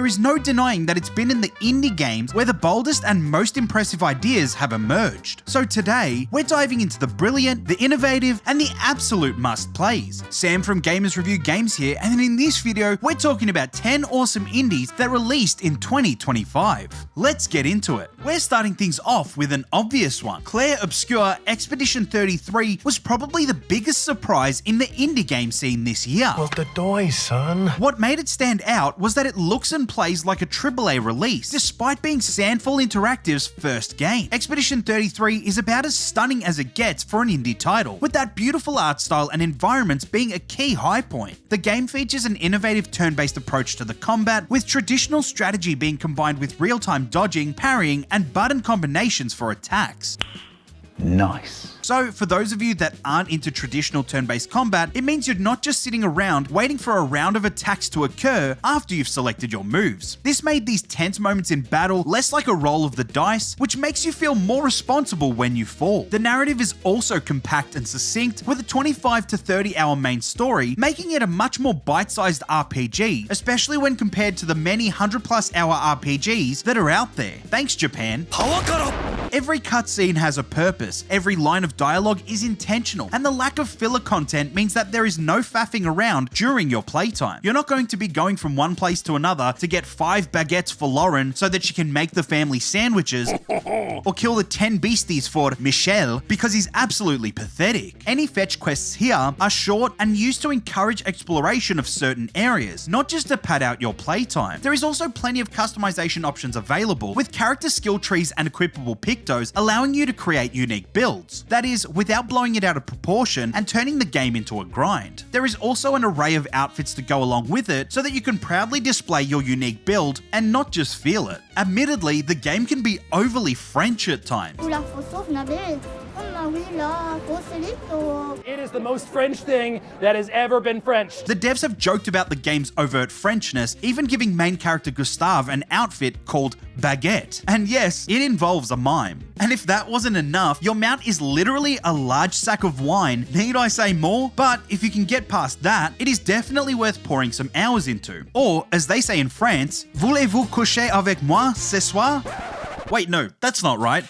There is no denying that it's been in the indie games where the boldest and most impressive ideas have emerged. So today, we're diving into the brilliant, the innovative, and the absolute must-plays. Sam from Gamers Review Games here, and in this video, we're talking about 10 awesome indies that released in 2025. Let's get into it. We're starting things off with an obvious one. Clair Obscur Expedition 33 was probably the biggest surprise in the indie game scene this year. Well, the doy, son. What made it stand out was that it looks and plays like a AAA release, despite being Sandfall Interactive's first game. Expedition 33 is about as stunning as it gets for an indie title, with that beautiful art style and environments being a key high point. The game features an innovative turn-based approach to the combat, with traditional strategy being combined with real-time dodging, parrying, and button combinations for attacks. Nice. So, for those of you that aren't into traditional turn-based combat, it means you're not just sitting around waiting for a round of attacks to occur after you've selected your moves. This made these tense moments in battle less like a roll of the dice, which makes you feel more responsible when you fall. The narrative is also compact and succinct, with a 25 to 30 hour main story, making it a much more bite-sized RPG, especially when compared to the many 100+ hour RPGs that are out there. Thanks, Japan. Every cutscene has a purpose, every line of dialogue is intentional, and the lack of filler content means that there is no faffing around during your playtime. You're not going to be going from one place to another to get 5 baguettes for Lauren so that she can make the family sandwiches, or kill the 10 beasties for Michel because he's absolutely pathetic. Any fetch quests here are short and used to encourage exploration of certain areas, not just to pad out your playtime. There is also plenty of customization options available, with character skill trees and equipable pictos allowing you to create unique builds. That is, without blowing it out of proportion and turning the game into a grind. There is also an array of outfits to go along with it so that you can proudly display your unique build and not just feel it. Admittedly, the game can be overly French at times. It is the most French thing that has ever been Frenched. The devs have joked about the game's overt Frenchness, even giving main character Gustave an outfit called Baguette. And yes, it involves a mime. And if that wasn't enough, your mount is literally a large sack of wine. Need I say more? But if you can get past that, it is definitely worth pouring some hours into. Or, as they say in France, voulez-vous coucher avec moi ce soir? Wait, no, that's not right.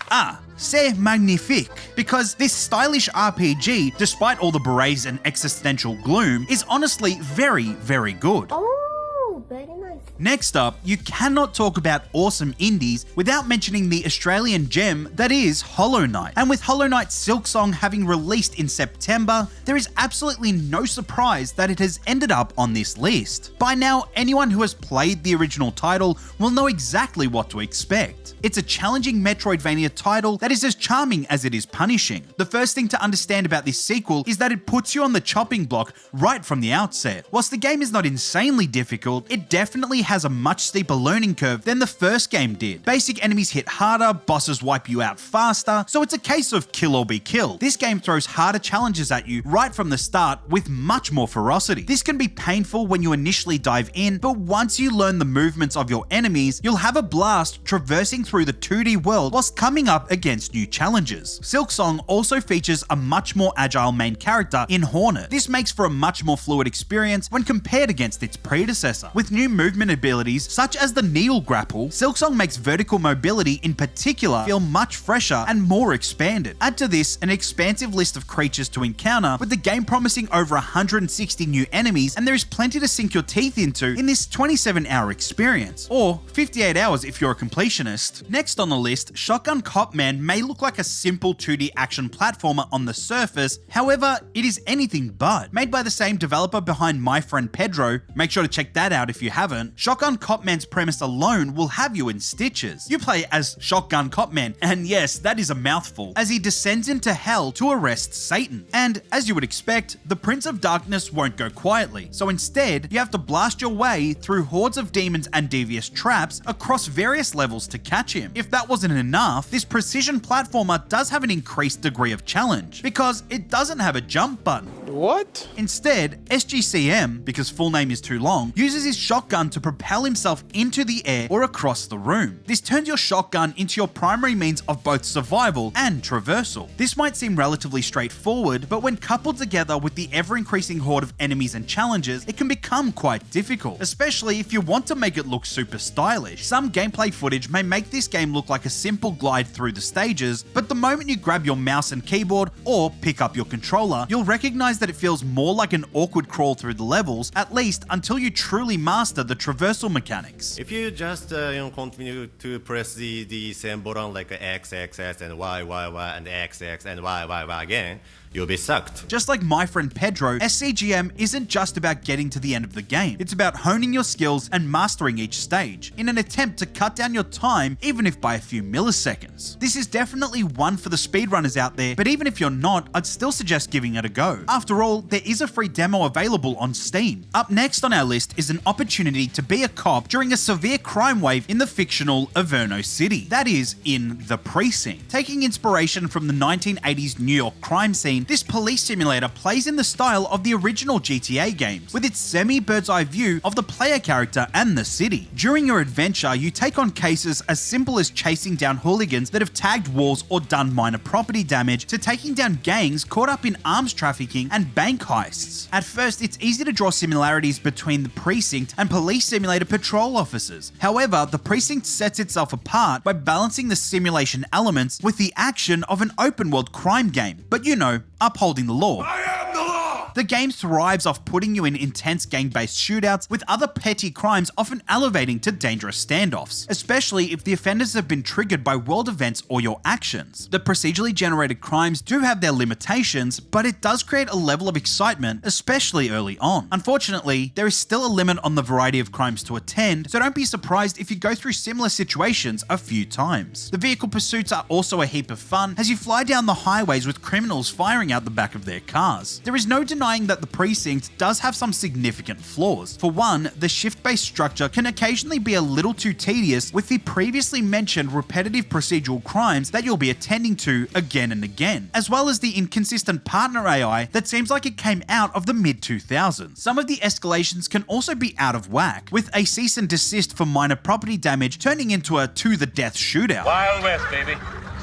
Ah, c'est magnifique, because this stylish RPG, despite all the berets and existential gloom, is honestly very, very good. Oh, very nice. Next up, you cannot talk about awesome indies without mentioning the Australian gem that is Hollow Knight. And with Hollow Knight Silksong having released in September, there is absolutely no surprise that it has ended up on this list. By now, anyone who has played the original title will know exactly what to expect. It's a challenging Metroidvania title that is as charming as it is punishing. The first thing to understand about this sequel is that it puts you on the chopping block right from the outset. Whilst the game is not insanely difficult, it definitely has a much steeper learning curve than the first game did. Basic enemies hit harder, bosses wipe you out faster, so it's a case of kill or be killed. This game throws harder challenges at you right from the start with much more ferocity. This can be painful when you initially dive in, but once you learn the movements of your enemies, you'll have a blast traversing through the 2D world whilst coming up against new challenges. Silksong also features a much more agile main character in Hornet. This makes for a much more fluid experience when compared against its predecessor. With new movement abilities such as the needle grapple, Silksong makes vertical mobility in particular feel much fresher and more expanded. Add to this an expansive list of creatures to encounter, with the game promising over 160 new enemies, and there is plenty to sink your teeth into in this 27-hour experience, or 58 hours if you're a completionist. Next on the list, Shotgun Cop Man may look like a simple 2D action platformer on the surface, however, it is anything but. Made by the same developer behind My Friend Pedro, make sure to check that out if you haven't, Shotgun Cop Man's premise alone will have you in stitches. You play as Shotgun Cop Man, and yes, that is a mouthful, as he descends into hell to arrest Satan. And as you would expect, the Prince of Darkness won't go quietly, so instead, you have to blast your way through hordes of demons and devious traps across various levels to catch him. If that wasn't enough, this precision platformer does have an increased degree of challenge, because it doesn't have a jump button. What? Instead, SGCM, because full name is too long, uses his shotgun to propel himself into the air or across the room. This turns your shotgun into your primary means of both survival and traversal. This might seem relatively straightforward, but when coupled together with the ever-increasing horde of enemies and challenges, it can become quite difficult, especially if you want to make it look super stylish. Some gameplay footage may make this game look like a simple glide through the stages, but the moment you grab your mouse and keyboard or pick up your controller, you'll recognize that it feels more like an awkward crawl through the levels, at least until you truly master the traversal mechanics. If you just continue to press the same button like X, X, X, and Y, Y, Y, and X, X, and Y, Y, Y again, you'll be sucked. Just like my friend Pedro, SCGM isn't just about getting to the end of the game. It's about honing your skills and mastering each stage, in an attempt to cut down your time, even if by a few milliseconds. This is definitely one for the speedrunners out there, but even if you're not, I'd still suggest giving it a go. After all, there is a free demo available on Steam. Up next on our list is an opportunity to be a cop during a severe crime wave in the fictional Averno City. That is, in The Precinct. Taking inspiration from the 1980s New York crime scene, this police simulator plays in the style of the original GTA games, with its semi-bird's eye view of the player character and the city. During your adventure, you take on cases as simple as chasing down hooligans that have tagged walls or done minor property damage, to taking down gangs caught up in arms trafficking and bank heists. At first, it's easy to draw similarities between the Precinct and police simulator patrol officers. However, the Precinct sets itself apart by balancing the simulation elements with the action of an open-world crime game, but you know, upholding the law. I am the law! The game thrives off putting you in intense gang-based shootouts, with other petty crimes often elevating to dangerous standoffs, especially if the offenders have been triggered by world events or your actions. The procedurally generated crimes do have their limitations, but it does create a level of excitement, especially early on. Unfortunately, there is still a limit on the variety of crimes to attend, so don't be surprised if you go through similar situations a few times. The vehicle pursuits are also a heap of fun as you fly down the highways with criminals firing out the back of their cars. There is no denying that the Precinct does have some significant flaws. For one, the shift-based structure can occasionally be a little too tedious, with the previously mentioned repetitive procedural crimes that you'll be attending to again and again, as well as the inconsistent partner AI that seems like it came out of the mid-2000s. Some of the escalations can also be out of whack, with a cease and desist for minor property damage turning into a to-the-death shootout. Wild West, baby.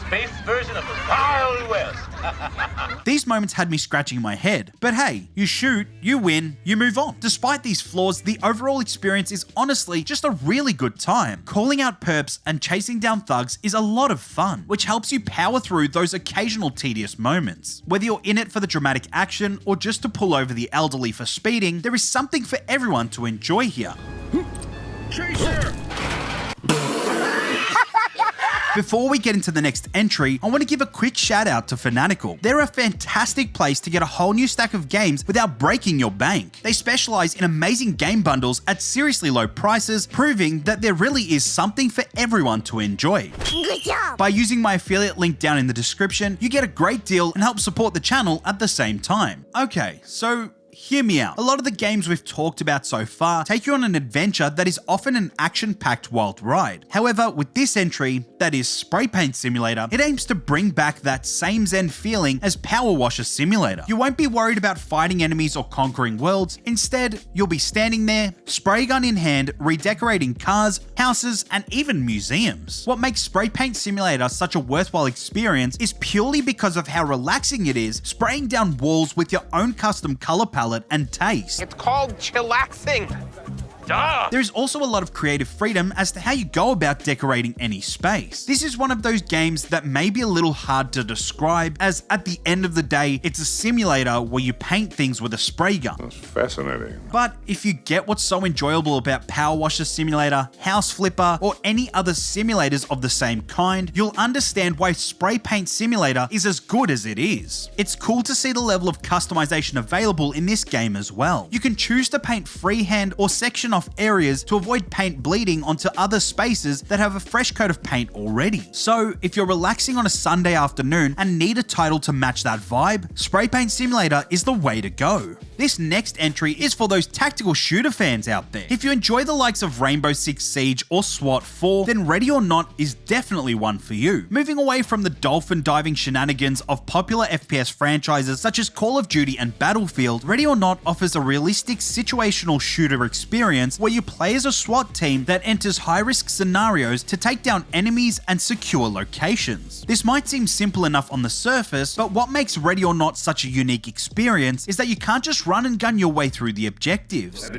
Space version of the Wild West. These moments had me scratching my head, but hey, you shoot, you win, you move on. Despite these flaws, the overall experience is honestly just a really good time. Calling out perps and chasing down thugs is a lot of fun, which helps you power through those occasional tedious moments. Whether you're in it for the dramatic action or just to pull over the elderly for speeding, there is something for everyone to enjoy here. Chaser! Before we get into the next entry, I want to give a quick shout out to Fanatical. They're a fantastic place to get a whole new stack of games without breaking your bank. They specialize in amazing game bundles at seriously low prices, proving that there really is something for everyone to enjoy. Good job! By using my affiliate link down in the description, you get a great deal and help support the channel at the same time. Okay, so hear me out. A lot of the games we've talked about so far take you on an adventure that is often an action-packed wild ride. However, with this entry, that is Spray Paint Simulator, it aims to bring back that same zen feeling as PowerWash Simulator. You won't be worried about fighting enemies or conquering worlds. Instead, you'll be standing there, spray gun in hand, redecorating cars, houses, and even museums. What makes Spray Paint Simulator such a worthwhile experience is purely because of how relaxing it is, spraying down walls with your own custom color palette and taste. It's called chillaxing. Duh! There is also a lot of creative freedom as to how you go about decorating any space. This is one of those games that may be a little hard to describe, as at the end of the day, it's a simulator where you paint things with a spray gun. That's fascinating. But if you get what's so enjoyable about PowerWash Simulator, House Flipper, or any other simulators of the same kind, you'll understand why Spray Paint Simulator is as good as it is. It's cool to see the level of customization available in this game as well. You can choose to paint freehand or section off areas to avoid paint bleeding onto other spaces that have a fresh coat of paint already. So if you're relaxing on a Sunday afternoon and need a title to match that vibe, Spray Paint Simulator is the way to go. This next entry is for those tactical shooter fans out there. If you enjoy the likes of Rainbow Six Siege or SWAT 4, then Ready or Not is definitely one for you. Moving away from the dolphin diving shenanigans of popular FPS franchises such as Call of Duty and Battlefield, Ready or Not offers a realistic situational shooter experience where you play as a SWAT team that enters high-risk scenarios to take down enemies and secure locations. This might seem simple enough on the surface, but what makes Ready or Not such a unique experience is that you can't just run and gun your way through the objectives.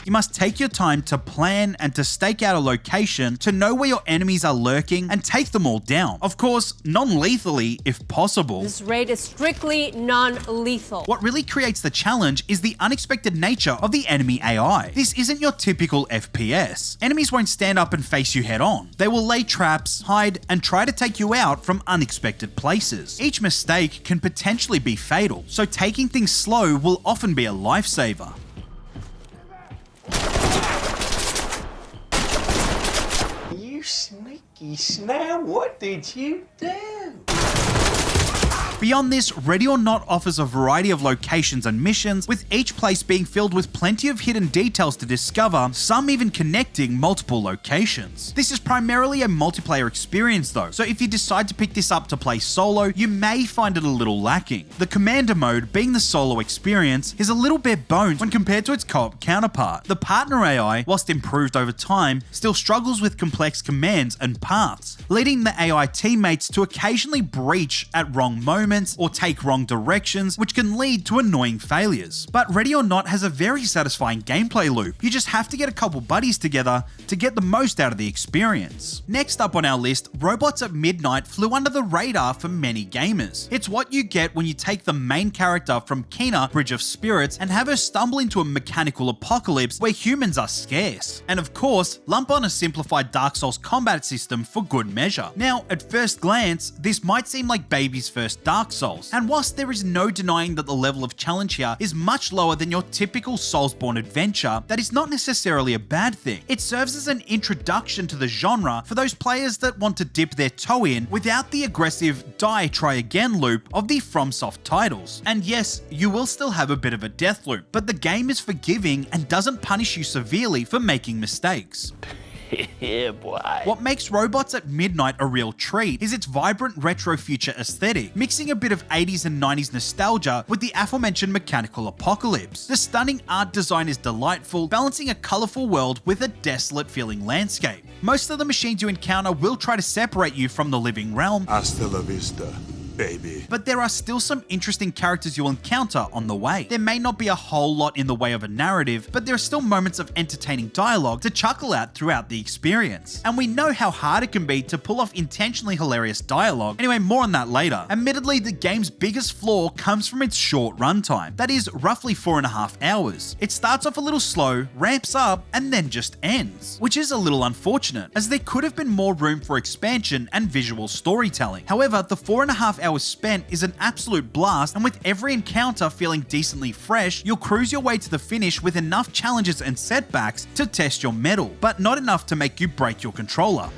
You must take your time to plan and to stake out a location, to know where your enemies are lurking and take them all down. Of course, non-lethally if possible. This raid is strictly non-lethal. What really creates the challenge is the unexpected nature of the enemy AI. This isn't your typical FPS. Enemies won't stand up and face you head on. They will lay traps, hide, and try to take you out from unexpected places. Each mistake can potentially be fatal, so taking things slow will often be a lifesaver. You sneaky snail, what did you do? Beyond this, Ready or Not offers a variety of locations and missions, with each place being filled with plenty of hidden details to discover, some even connecting multiple locations. This is primarily a multiplayer experience though, so if you decide to pick this up to play solo, you may find it a little lacking. The Commander mode, being the solo experience, is a little bare bones when compared to its co-op counterpart. The partner AI, whilst improved over time, still struggles with complex commands and paths, leading the AI teammates to occasionally breach at wrong moments or take wrong directions, which can lead to annoying failures. But Ready or Not has a very satisfying gameplay loop. You just have to get a couple buddies together to get the most out of the experience. Next up on our list, Robots at Midnight flew under the radar for many gamers. It's what you get when you take the main character from Kena, Bridge of Spirits, and have her stumble into a mechanical apocalypse where humans are scarce. And of course, lump on a simplified Dark Souls combat system for good measure. Now, at first glance, this might seem like baby's first Dark Souls, and whilst there is no denying that the level of challenge here is much lower than your typical Soulsborne adventure, that is not necessarily a bad thing. It serves as an introduction to the genre for those players that want to dip their toe in without the aggressive die try again loop of the FromSoft titles. And yes, you will still have a bit of a death loop, but the game is forgiving and doesn't punish you severely for making mistakes. Yeah, boy. What makes Robots at Midnight a real treat is its vibrant retro future aesthetic, mixing a bit of 80s and 90s nostalgia with the aforementioned mechanical apocalypse. The stunning art design is delightful, balancing a colourful world with a desolate feeling landscape. Most of the machines you encounter will try to separate you from the living realm. Hasta la vista, baby. But there are still some interesting characters you'll encounter on the way. There may not be a whole lot in the way of a narrative, but there are still moments of entertaining dialogue to chuckle at throughout the experience. And we know how hard it can be to pull off intentionally hilarious dialogue. Anyway, more on that later. Admittedly, the game's biggest flaw comes from its short runtime. That is roughly 4.5 hours. It starts off a little slow, ramps up, and then just ends, which is a little unfortunate, as there could have been more room for expansion and visual storytelling. However, the 4.5 hours spent is an absolute blast, and with every encounter feeling decently fresh, you'll cruise your way to the finish with enough challenges and setbacks to test your mettle, but not enough to make you break your controller.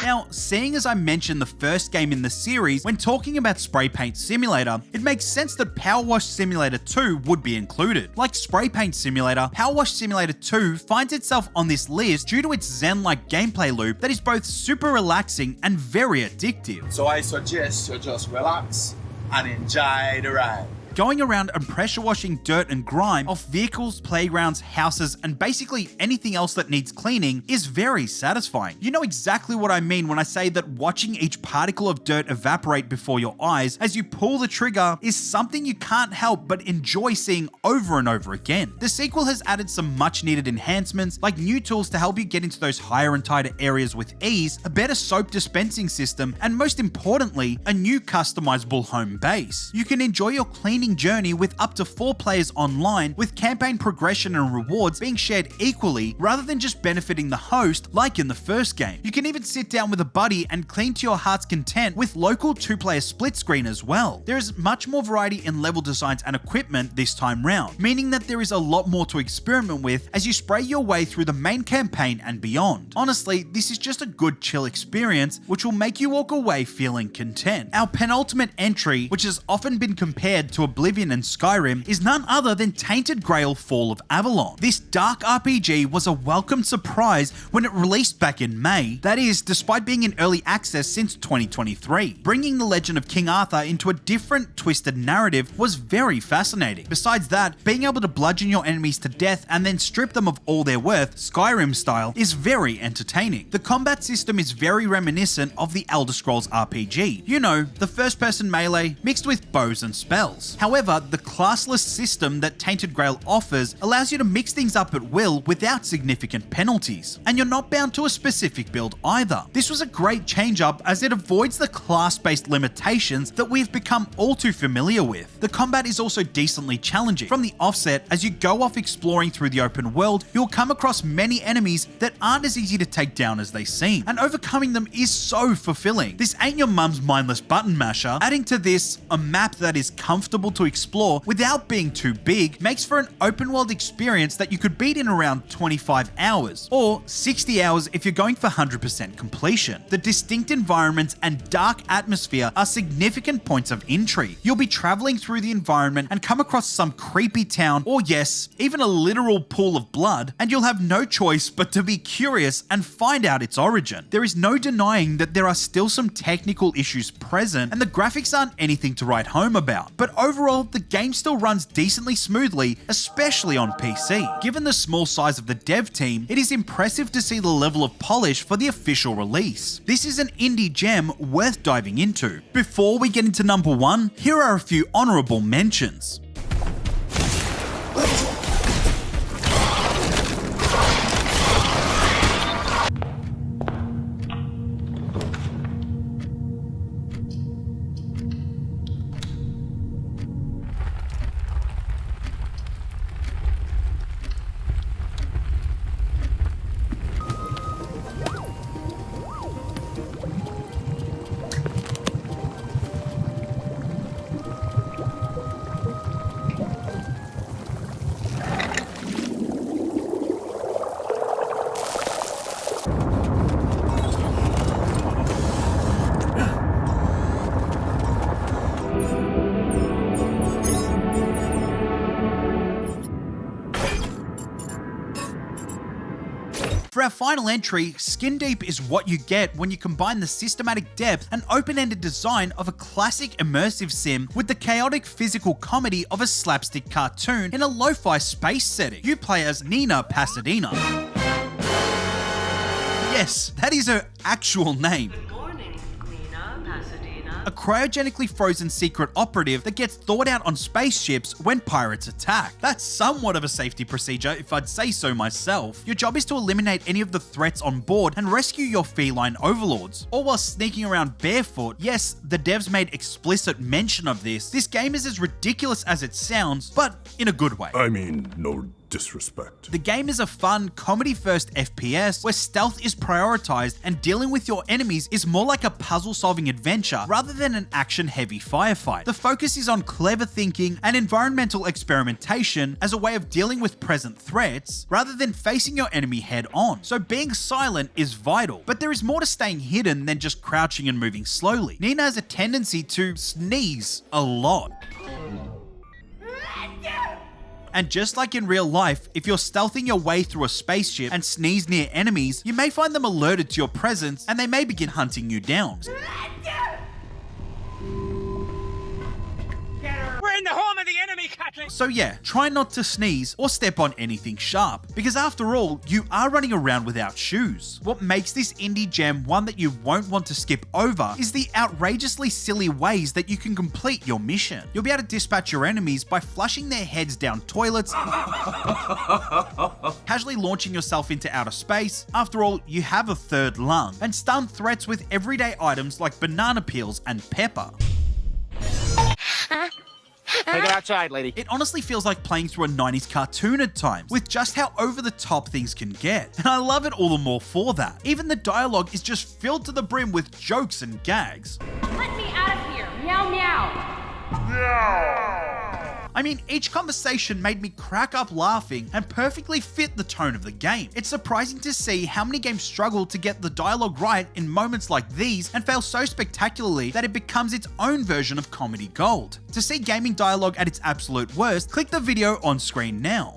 Now, seeing as I mentioned the first game in the series when talking about Spray Paint Simulator, it makes sense that PowerWash Simulator 2 would be included. Like Spray Paint Simulator, PowerWash Simulator 2 finds itself on this list due to its zen-like gameplay loop that is both super relaxing and very addictive. So I suggest you just relax and enjoy the ride. Going around and pressure washing dirt and grime off vehicles, playgrounds, houses, and basically anything else that needs cleaning is very satisfying. You know exactly what I mean when I say that watching each particle of dirt evaporate before your eyes as you pull the trigger is something you can't help but enjoy seeing over and over again. The sequel has added some much needed enhancements, like new tools to help you get into those higher and tighter areas with ease, a better soap dispensing system, and most importantly, a new customizable home base. You can enjoy your cleaning entertaining journey with up to 4 players online, with campaign progression and rewards being shared equally rather than just benefiting the host like in the first game. You can even sit down with a buddy and clean to your heart's content with local 2-player split screen as well. There is much more variety in level designs and equipment this time round, meaning that there is a lot more to experiment with as you spray your way through the main campaign and beyond. Honestly, this is just a good chill experience which will make you walk away feeling content. Our penultimate entry, which has often been compared to Oblivion and Skyrim, is none other than Tainted Grail Fall of Avalon. This dark RPG was a welcome surprise when it released back in May. That is, despite being in early access since 2023. Bringing the legend of King Arthur into a different, twisted narrative was very fascinating. Besides that, being able to bludgeon your enemies to death and then strip them of all their worth, Skyrim style, is very entertaining. The combat system is very reminiscent of the Elder Scrolls RPG. You know, the first-person melee mixed with bows and spells. However, the classless system that Tainted Grail offers allows you to mix things up at will without significant penalties. And you're not bound to a specific build either. This was a great change-up as it avoids the class-based limitations that we've become all too familiar with. The combat is also decently challenging. From the offset, as you go off exploring through the open world, you'll come across many enemies that aren't as easy to take down as they seem, and overcoming them is so fulfilling. This ain't your mum's mindless button masher. Adding to this, a map that is comfortable to explore without being too big makes for an open world experience that you could beat in around 25 hours, or 60 hours if you're going for 100% completion. The distinct environments and dark atmosphere are significant points of intrigue. You'll be traveling through the environment and come across some creepy town, or yes, even a literal pool of blood, and you'll have no choice but to be curious and find out its origin. There is no denying that there are still some technical issues present, and the graphics aren't anything to write home about. But overall, the game still runs decently smoothly, especially on PC. Given the small size of the dev team, it is impressive to see the level of polish for the official release. This is an indie gem worth diving into. Before we get into number 1, here are a few honourable mentions. For our final entry, Skin Deep is what you get when you combine the systematic depth and open-ended design of a classic immersive sim with the chaotic physical comedy of a slapstick cartoon in a lo-fi space setting. You play as Nina Pasadena. Yes, that is her actual name. A cryogenically frozen secret operative that gets thawed out on spaceships when pirates attack. That's somewhat of a safety procedure, if I'd say so myself. Your job is to eliminate any of the threats on board and rescue your feline overlords, all while sneaking around barefoot. Yes, the devs made explicit mention of this. This game is as ridiculous as it sounds, but in a good way. I mean, no disrespect. The game is a fun, comedy-first FPS where stealth is prioritized and dealing with your enemies is more like a puzzle-solving adventure rather than an action-heavy firefight. The focus is on clever thinking and environmental experimentation as a way of dealing with present threats rather than facing your enemy head-on. So being silent is vital, but there is more to staying hidden than just crouching and moving slowly. Nina has a tendency to sneeze a lot. And just like in real life, if you're stealthing your way through a spaceship and sneeze near enemies, you may find them alerted to your presence and they may begin hunting you down. We're in the home of the enemy, Catling! So yeah, try not to sneeze or step on anything sharp, because after all, you are running around without shoes. What makes this indie gem one that you won't want to skip over is the outrageously silly ways that you can complete your mission. You'll be able to dispatch your enemies by flushing their heads down toilets, casually launching yourself into outer space, after all, you have a third lung, and stun threats with everyday items like banana peels and pepper. Take it outside, lady. It honestly feels like playing through a 90s cartoon at times, with just how over the top things can get. And I love it all the more for that. Even the dialogue is just filled to the brim with jokes and gags. Let me out of here. Meow meow. I mean, each conversation made me crack up laughing and perfectly fit the tone of the game. It's surprising to see how many games struggle to get the dialogue right in moments like these and fail so spectacularly that it becomes its own version of comedy gold. To see gaming dialogue at its absolute worst, click the video on screen now.